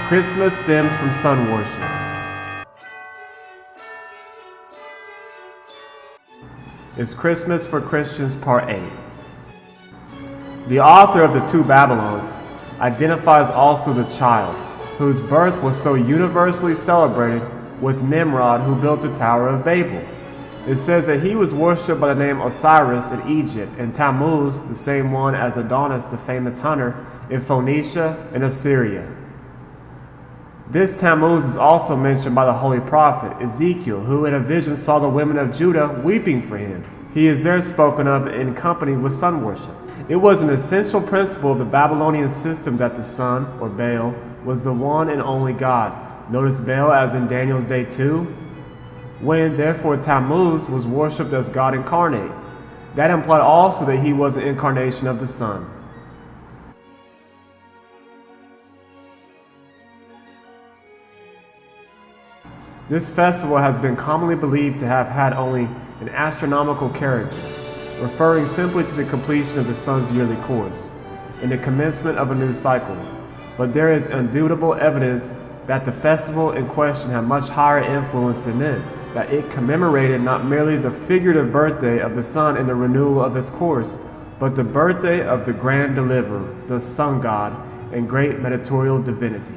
Christmas stems from sun worship. Is Christmas for Christians, Part 8. The author of the two Babylons identifies also the child, whose birth was so universally celebrated, with Nimrod, who built the Tower of Babel. It says that he was worshipped by the name Osiris in Egypt, and Tammuz, the same one as Adonis, the famous hunter, in Phoenicia and Assyria. This Tammuz is also mentioned by the holy prophet Ezekiel, who in a vision saw the women of Judah weeping for him. He is there spoken of in company with sun worship. It was an essential principle of the Babylonian system that the sun, or Baal, was the one and only God. Notice Baal as in Daniel's day 2. When, therefore, Tammuz was worshipped as God incarnate, that implied also that he was an incarnation of the sun. This festival has been commonly believed to have had only an astronomical character, referring simply to the completion of the sun's yearly course and the commencement of a new cycle. But there is indubitable evidence that the festival in question had much higher influence than this, that it commemorated not merely the figurative birthday of the sun and the renewal of its course, but the birthday of the grand deliverer, the sun god, and great mediatorial divinity.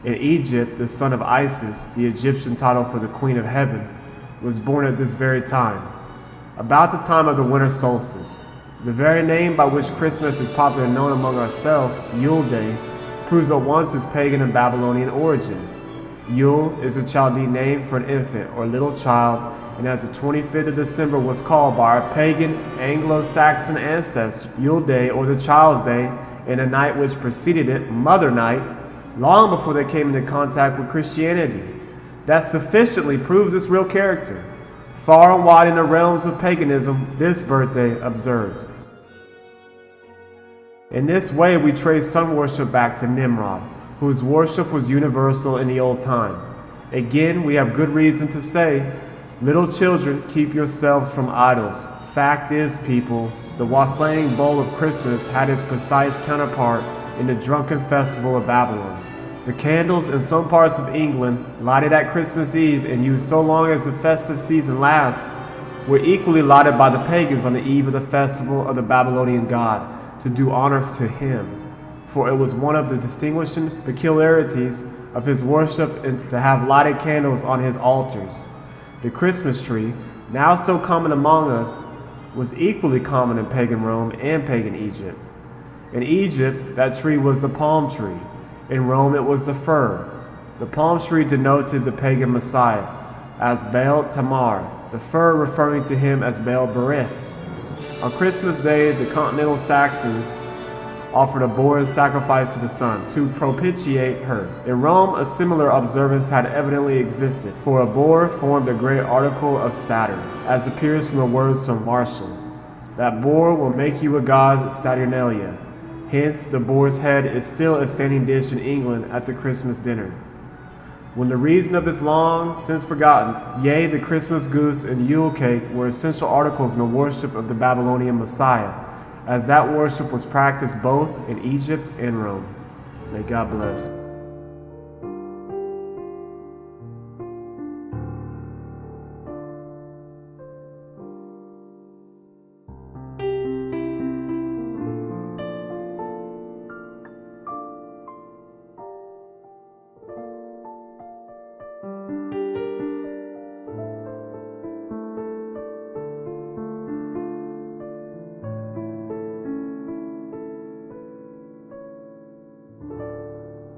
In Egypt, the son of Isis, the Egyptian title for the Queen of Heaven, was born at this very time, about the time of the winter solstice. The very name by which Christmas is popularly known among ourselves, Yule Day, proves at once its pagan and Babylonian origin. Yule is a Chaldean name for an infant or little child, and as the 25th of December was called by our pagan Anglo-Saxon ancestors Yule Day or the Child's Day, and the night which preceded it, Mother Night, long before they came into contact with Christianity. That sufficiently proves its real character. Far and wide in the realms of paganism, this birthday observed. In this way, we trace sun worship back to Nimrod, whose worship was universal in the old time. Again, we have good reason to say, little children, keep yourselves from idols. Fact is, people, the wassailing bowl of Christmas had its precise counterpart in the drunken festival of Babylon. The candles in some parts of England, lighted at Christmas Eve and used so long as the festive season lasts, were equally lighted by the pagans on the eve of the festival of the Babylonian god, to do honor to him. For it was one of the distinguishing peculiarities of his worship to have lighted candles on his altars. The Christmas tree, now so common among us, was equally common in pagan Rome and pagan Egypt. In Egypt, that tree was the palm tree. In Rome, it was the fir. The palm tree denoted the pagan Messiah as Baal Tamar, the fir referring to him as Baal Berith. On Christmas Day, the continental Saxons offered a boar's sacrifice to the sun to propitiate her. In Rome, a similar observance had evidently existed, for a boar formed a great article of Saturn, as appears from the words from Martial. That boar will make you a god, Saturnalia. Hence, the boar's head is still a standing dish in England at the Christmas dinner. When the reason of this long since forgotten, yea, the Christmas goose and Yule cake were essential articles in the worship of the Babylonian Messiah, as that worship was practiced both in Egypt and Rome. May God bless.